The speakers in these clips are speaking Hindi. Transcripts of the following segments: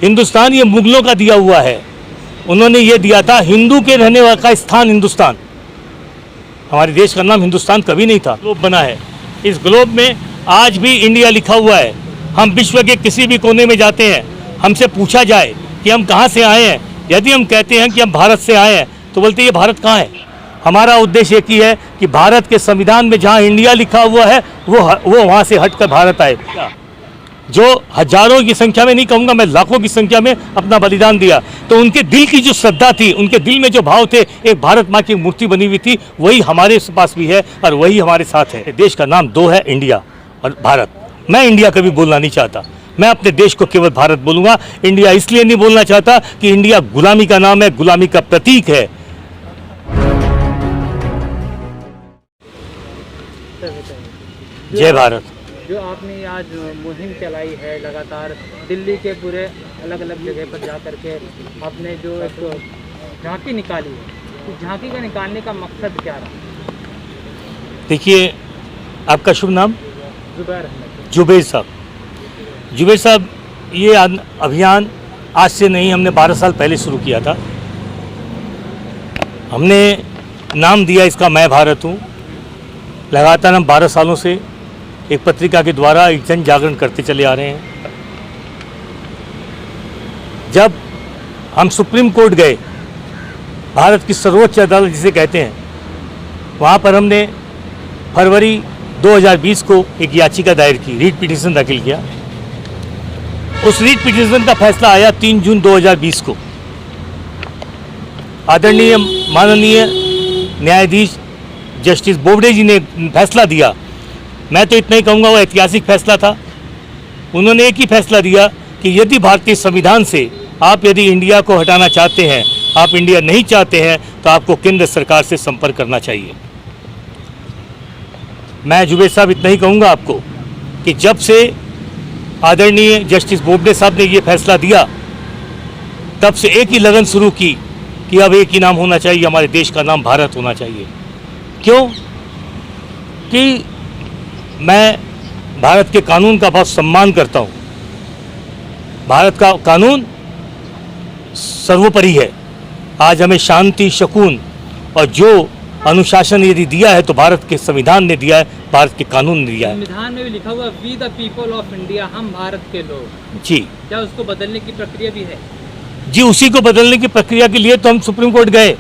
हिंदुस्तान ये मुगलों का दिया हुआ है। उन्होंने ये दिया था हिंदू के रहने वाला का स्थान हिंदुस्तान। हमारे देश का नाम हिंदुस्तान कभी नहीं था। ग्लोब बना है, इस ग्लोब में आज भी इंडिया लिखा हुआ है। हम विश्व के किसी भी कोने में जाते हैं, हमसे पूछा जाए कि हम कहाँ से आए हैं, यदि हम कहते हैं कि हम भारत से आए हैं तो बोलते ये भारत कहाँ है। हमारा उद्देश्य एक ही है कि भारत के संविधान में जहाँ इंडिया लिखा हुआ है वो वहाँ से हटकर भारत आए। जो हजारों की संख्या में, नहीं कहूँगा मैं, लाखों की संख्या में अपना बलिदान दिया, तो उनके दिल की जो श्रद्धा थी, उनके दिल में जो भाव थे, एक भारत माँ की मूर्ति बनी हुई थी, वही हमारे पास भी है और वही हमारे साथ है। देश का नाम दो है, इंडिया और भारत। मैं इंडिया कभी बोलना नहीं चाहता, मैं अपने देश को केवल भारत बोलूँगा। इंडिया इसलिए नहीं बोलना चाहता कि इंडिया गुलामी का नाम है, गुलामी का प्रतीक है। जय भारत। जो आपने आज मुहिम चलाई है लगातार दिल्ली के पूरे अलग अलग जगह पर जा कर के आपने जो एक झांकी निकाली है, तो झांकी का निकालने का मकसद क्या रहा? देखिए, आपका शुभ नाम? जुबैर जुबैर साहब। जुबैर साहब, ये अभियान आज से नहीं, हमने 12 साल पहले शुरू किया था। हमने नाम दिया इसका मैं भारत हूँ। लगातार हम 12 सालों से एक पत्रिका के द्वारा एक जन जागरण करते चले आ रहे हैं। जब हम सुप्रीम कोर्ट गए, भारत की सर्वोच्च अदालत जिसे कहते हैं, वहाँ पर हमने फरवरी 2020 को एक याचिका दायर की, रीट पिटीशन दाखिल किया। उस रीट पिटीशन का फैसला आया 3 जून 2020 को। आदरणीय माननीय न्यायाधीश जस्टिस बोबडे जी ने फैसला दिया। मैं तो इतना ही कहूँगा, वो ऐतिहासिक फैसला था। उन्होंने एक ही फैसला दिया कि यदि भारतीय संविधान से आप यदि इंडिया को हटाना चाहते हैं, आप इंडिया नहीं चाहते हैं, तो आपको केंद्र सरकार से संपर्क करना चाहिए। मैं जुबैर साहब इतना ही कहूँगा आपको कि जब से आदरणीय जस्टिस बोबडे साहब ने ये फैसला दिया, तब से एक ही लगन शुरू की कि अब एक ही नाम होना चाहिए, हमारे देश का नाम भारत होना चाहिए। क्यों? कि मैं भारत के कानून का बहुत सम्मान करता हूँ। भारत का कानून सर्वोपरि है। आज हमें शांति, सुकून और जो अनुशासन यदि दिया है तो भारत के संविधान ने दिया है, भारत के कानून ने दिया है। संविधान में भी लिखा हुआ we the people of India, हम भारत के लोग। जी, क्या उसको बदलने की प्रक्रिया भी है? जी, उसी को बदलने की प्रक्रिया के लिए तो हम सुप्रीम कोर्ट गए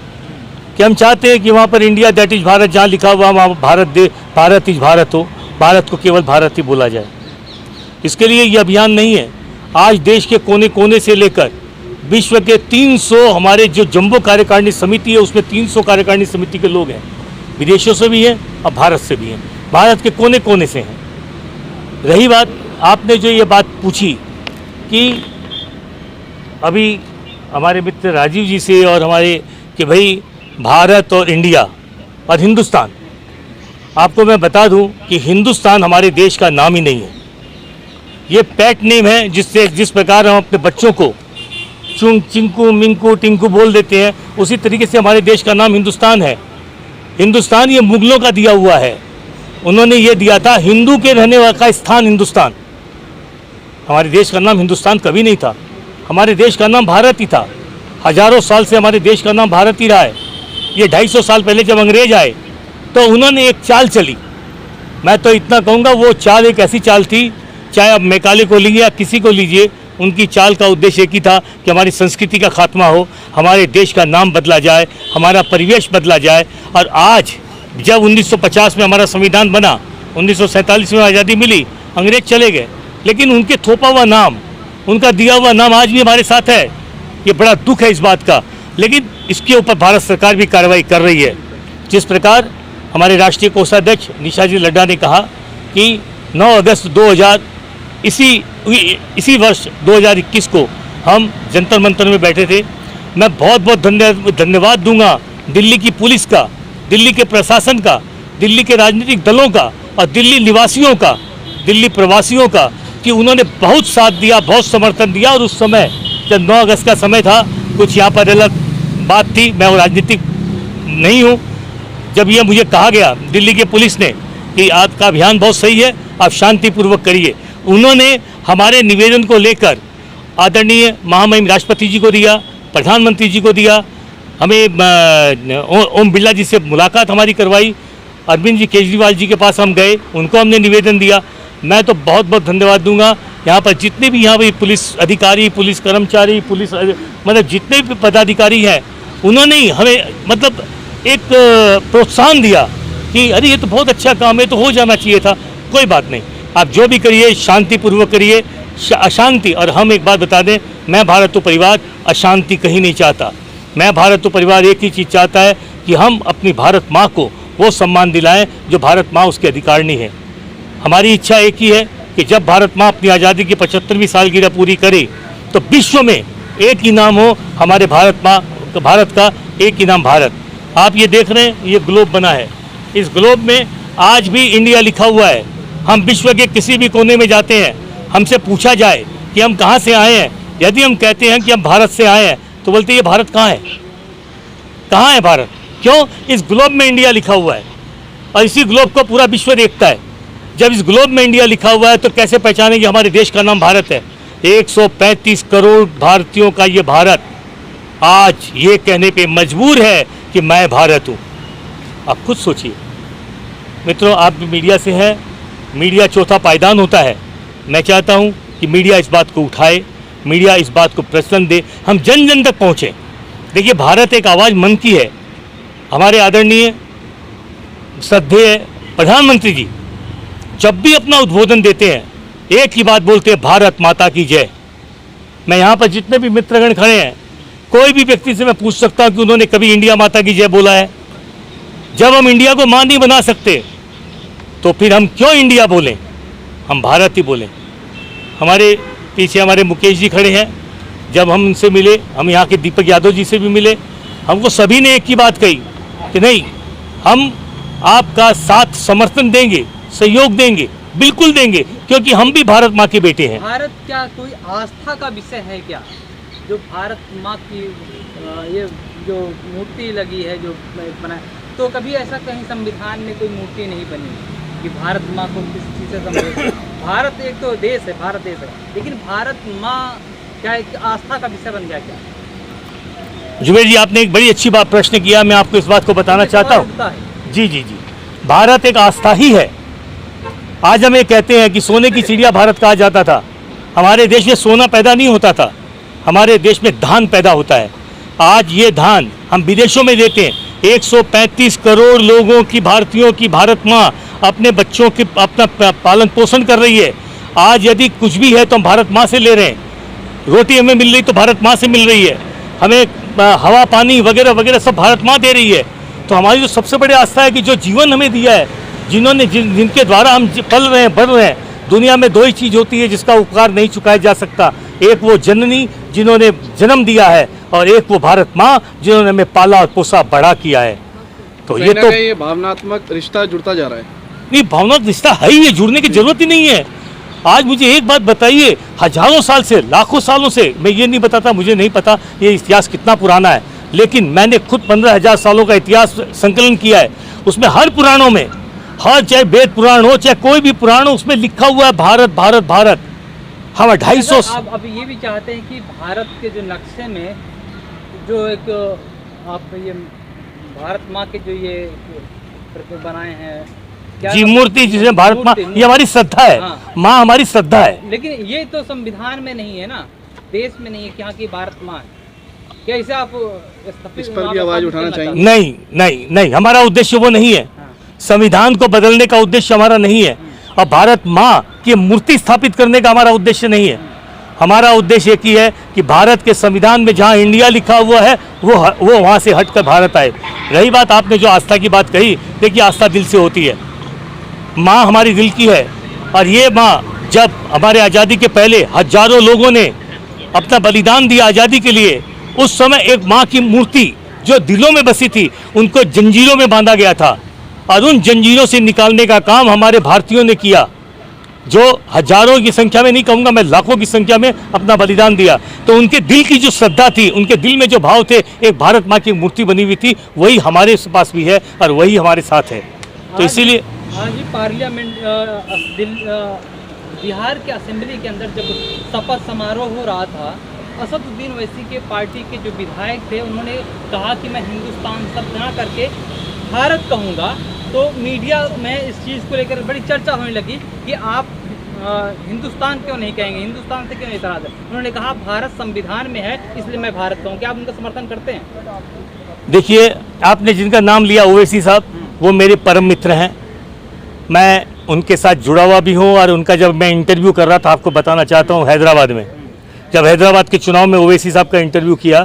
कि हम चाहते हैं कि वहाँ पर इंडिया दैट इज भारत जहाँ लिखा हुआ वहाँ भारत इज भारत हो, भारत को केवल भारत ही बोला जाए। इसके लिए ये अभियान नहीं है। आज देश के कोने कोने से लेकर विश्व के 300 हमारे जो जम्बो कार्यकारिणी समिति है, उसमें 300 कार्यकारिणी समिति के लोग हैं, विदेशों से भी हैं और भारत से भी हैं, भारत के कोने कोने से हैं। रही बात, आपने जो ये बात पूछी कि अभी हमारे मित्र राजीव जी से और हमारे कि भाई भारत और इंडिया और हिंदुस्तान, आपको मैं बता दूं कि हिंदुस्तान हमारे देश का नाम ही नहीं है। ये पेट नेम है, जिस प्रकार हम अपने बच्चों को चुंग, चिंकू, मिंकू, टिंकू बोल देते हैं, उसी तरीके से हमारे देश का नाम हिंदुस्तान है। हिंदुस्तान ये मुगलों का दिया हुआ है। उन्होंने ये दिया था हिंदू के रहने वाला का स्थान हिंदुस्तान। हमारे देश का नाम हिंदुस्तान कभी नहीं था। हमारे देश का नाम भारत ही था। हजारों साल से हमारे देश का नाम भारत ही रहा है। ये 250 साल पहले जब अंग्रेज आए तो उन्होंने एक चाल चली। मैं तो इतना कहूँगा, वो चाल एक ऐसी चाल थी, चाहे आप मैकाले को लीजिए या किसी को लीजिए, उनकी चाल का उद्देश्य एक ही था कि हमारी संस्कृति का खात्मा हो, हमारे देश का नाम बदला जाए, हमारा परिवेश बदला जाए। और आज जब 1950 में हमारा संविधान बना, 1947 में आज़ादी मिली, अंग्रेज चले गए, लेकिन उनके थोपा हुआ नाम, उनका दिया हुआ नाम आज भी हमारे साथ है। ये बड़ा दुख है इस बात का। लेकिन इसके ऊपर भारत सरकार भी कार्रवाई कर रही है। जिस प्रकार हमारे राष्ट्रीय कोषाध्यक्ष निशा जी लड्डा ने कहा कि 9 अगस्त 2000 इसी वर्ष 2021 को हम जंतर मंतर में बैठे थे। मैं बहुत बहुत धन्यवाद दूंगा दिल्ली की पुलिस का, दिल्ली के प्रशासन का, दिल्ली के राजनीतिक दलों का और दिल्ली निवासियों का, दिल्ली प्रवासियों का, कि उन्होंने बहुत साथ दिया, बहुत समर्थन दिया। और उस समय जब 9 अगस्त का समय था, कुछ यहाँ पर अलग बात थी, मैं राजनीतिक नहीं हूँ। जब ये मुझे कहा गया दिल्ली के पुलिस ने कि आपका अभियान बहुत सही है, आप शांतिपूर्वक करिए, उन्होंने हमारे निवेदन को लेकर आदरणीय महामहिम राष्ट्रपति जी को दिया, प्रधानमंत्री जी को दिया, हमें ओम बिरला जी से मुलाकात हमारी करवाई, अरविंद जी केजरीवाल जी के पास हम गए, उनको हमने निवेदन दिया। मैं तो बहुत बहुत धन्यवाद दूंगा यहाँ पर जितने भी यहाँ पर पुलिस अधिकारी, पुलिस कर्मचारी, पुलिस मतलब जितने भी पदाधिकारी हैं, उन्होंने ही हमें मतलब एक प्रोत्साहन दिया कि अरे ये तो बहुत अच्छा काम है, तो हो जाना चाहिए था। कोई बात नहीं, आप जो भी करिए शांतिपूर्वक करिए, अशांति। और हम एक बात बता दें, मैं भारत परिवार अशांति कहीं नहीं चाहता। मैं भारत परिवार एक ही चीज़ चाहता है कि हम अपनी भारत माँ को वो सम्मान दिलाएं जो भारत माँ उसके अधिकारिणी है। हमारी इच्छा एक ही है कि जब भारत माँ अपनी आज़ादी की 75वीं सालगिरह पूरी करे तो विश्व में एक ही नाम हो हमारे भारत माँ, भारत का एक ही नाम भारत। आप ये देख रहे हैं, ये ग्लोब बना है, इस ग्लोब में आज भी इंडिया लिखा हुआ है। हम विश्व के किसी भी कोने में जाते हैं, हमसे पूछा जाए कि हम कहाँ से आए हैं, यदि हम कहते हैं कि हम भारत से आए हैं तो बोलते ये भारत कहाँ है, कहाँ है भारत? क्यों? इस ग्लोब में इंडिया लिखा हुआ है और इसी ग्लोब को पूरा विश्व देखता है। जब इस ग्लोब में इंडिया लिखा हुआ है तो कैसे पहचाने कि हमारे देश का नाम भारत है? 135 करोड़ भारतीयों का ये भारत आज ये कहने पे मजबूर है कि मैं भारत हूँ। आप खुद सोचिए मित्रों, आप भी मीडिया से हैं, मीडिया चौथा पायदान होता है। मैं चाहता हूँ कि मीडिया इस बात को उठाए, मीडिया इस बात को प्रचलन दे, हम जन जन तक पहुँचे। देखिए, भारत एक आवाज़ मन की है। हमारे आदरणीय श्रद्धेय प्रधानमंत्री जी जब भी अपना उद्बोधन देते हैं एक ही बात बोलते हैं, भारत माता की जय। मैं यहाँ पर जितने भी मित्रगण खड़े हैं, कोई भी व्यक्ति से मैं पूछ सकता हूँ कि उन्होंने कभी इंडिया माता की जय बोला है? जब हम इंडिया को मां नहीं बना सकते तो फिर हम क्यों इंडिया बोलें? हम भारत ही बोलें। हमारे पीछे हमारे मुकेश जी खड़े हैं, जब हम उनसे मिले, हम यहाँ के दीपक यादव जी से भी मिले, हमको सभी ने एक ही बात कही कि नहीं, हम आपका साथ समर्थन देंगे, सहयोग देंगे, बिल्कुल देंगे, क्योंकि हम भी भारत माँ के बेटे हैं। भारत क्या कोई आस्था का विषय है क्या? जो भारत माँ की ये जो मूर्ति लगी है, जो बना, तो कभी ऐसा कहीं संविधान में कोई मूर्ति नहीं बनी कि भारत माँ को किस चीज़ से समझे? भारत एक तो देश है, भारत देश है, लेकिन भारत माँ क्या एक आस्था का विषय बन गया क्या? जुबेर जी, आपने एक बड़ी अच्छी बात प्रश्न किया, मैं आपको इस बात को बताना चाहता हूँ। जी जी जी, भारत एक आस्था ही है। आज हम ये कहते हैं कि सोने की चिड़िया भारत कहा जाता था। हमारे देश में सोना पैदा नहीं होता था, हमारे देश में धान पैदा होता है। आज ये धान हम विदेशों में देते हैं। 135 करोड़ लोगों की, भारतीयों की भारत माँ अपने बच्चों के अपना पालन पोषण कर रही है। आज यदि कुछ भी है तो हम भारत माँ से ले रहे हैं। रोटी हमें मिल रही तो भारत माँ से मिल रही है, हमें हवा पानी वगैरह वगैरह सब भारत माँ दे रही है। तो हमारी जो सबसे बड़ी आस्था है कि जो जीवन हमें दिया है, जिनके द्वारा हम पल रहे हैं, बढ़ रहे हैं। दुनिया में दो ही चीज़ होती है जिसका उपकार नहीं चुकाया जा सकता, एक वो जननी जिन्होंने जन्म दिया है और एक वो भारत माँ जिन्होंने हमें पाला और पोसा बड़ा किया है। तो ये तो ये भावनात्मक रिश्ता जुड़ता जा रहा है। नहीं, भावनात्मक रिश्ता है ही, ये जुड़ने की जरूरत ही नहीं है। आज मुझे एक बात बताइए, हजारों साल से, लाखों सालों से, मैं ये नहीं बताता, मुझे नहीं पता ये इतिहास कितना पुराना है, लेकिन मैंने खुद 15,000 सालों का इतिहास संकलन किया है। उसमें हर पुराणों में, हर चाहे वेद पुराण हो चाहे कोई भी पुराण हो, उसमें लिखा हुआ है भारत भारत भारत। हम 250 आप अब ये भी चाहते हैं कि भारत के जो नक्शे में जो एक आप ये भारत माँ के जो ये बनाए हैं जी मूर्ति, जिसमें भारत माँ, ये हमारी श्रद्धा है। हाँ। माँ हमारी श्रद्धा है। लेकिन ये तो संविधान में नहीं है ना, देश में नहीं है कि यहाँ की भारत माँ है। क्या इसे आप इस पर भी आवाज उठाना चाहेंगे? नहीं नहीं नहीं, हमारा उद्देश्य वो नहीं है। संविधान को बदलने का उद्देश्य हमारा नहीं है और भारत माँ की मूर्ति स्थापित करने का हमारा उद्देश्य नहीं है। हमारा उद्देश्य एक ही है कि भारत के संविधान में जहाँ इंडिया लिखा हुआ है वो वहाँ से हटकर भारत आए। रही बात आपने जो आस्था की बात कही, देखिए आस्था दिल से होती है। माँ हमारी दिल की है और ये माँ जब हमारे आज़ादी के पहले हजारों लोगों ने अपना बलिदान दिया आज़ादी के लिए, उस समय एक माँ की मूर्ति जो दिलों में बसी थी उनको जंजीरों में बांधा गया था और उन जंजीरों से निकालने का काम हमारे भारतीयों ने किया, जो हजारों की संख्या में नहीं कहूँगा मैं, लाखों की संख्या में अपना बलिदान दिया। तो उनके दिल की जो श्रद्धा थी, उनके दिल में जो भाव थे, एक भारत माँ की मूर्ति बनी हुई थी, वही हमारे पास भी है और वही हमारे साथ है। तो इसीलिए हाँ जी, पार्लियामेंट बिहार के असेंबली के अंदर जब शपथ समारोह हो रहा था, असदुद्दीन ओवैसी के पार्टी के जो विधायक थे उन्होंने कहा कि मैं हिंदुस्तान शब्द ना करके भारत कहूँगा। तो मीडिया में इस चीज़ को लेकर बड़ी चर्चा होने लगी कि आप हिंदुस्तान क्यों नहीं कहेंगे, हिंदुस्तान से क्यों एतराज़ है। उन्होंने कहा भारत संविधान में है इसलिए मैं भारत कहूँ। क्या आप उनका समर्थन करते हैं? देखिए, आपने जिनका नाम लिया ओवैसी साहब, वो मेरे परम मित्र हैं। मैं उनके साथ जुड़ा हुआ भी हूँ और उनका जब मैं इंटरव्यू कर रहा था, आपको बताना चाहता हूँ, हैदराबाद में जब हैदराबाद के चुनाव में ओवैसी साहब का इंटरव्यू किया,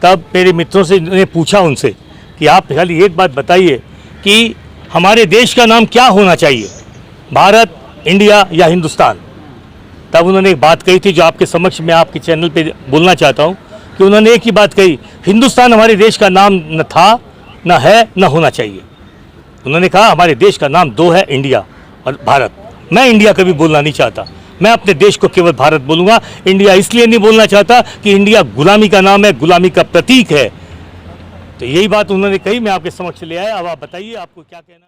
तब मेरे मित्रों से ने पूछा उनसे कि आप खाली एक बात बताइए कि हमारे देश का नाम क्या होना चाहिए, भारत, इंडिया या हिंदुस्तान। तब उन्होंने एक बात कही थी जो आपके समक्ष मैं आपके चैनल पे बोलना चाहता हूँ कि उन्होंने एक ही बात कही, हिंदुस्तान हमारे देश का नाम न था, न है, न होना चाहिए। उन्होंने कहा हमारे देश का नाम दो है, इंडिया और भारत। मैं इंडिया कभी बोलना नहीं चाहता, मैं अपने देश को केवल भारत बोलूँगा। इंडिया इसलिए नहीं बोलना चाहता कि इंडिया गुलामी का नाम है, गुलामी का प्रतीक है। तो यही बात उन्होंने कही, मैं आपके समक्ष ले आया। अब आप बताइए आपको क्या कहना है।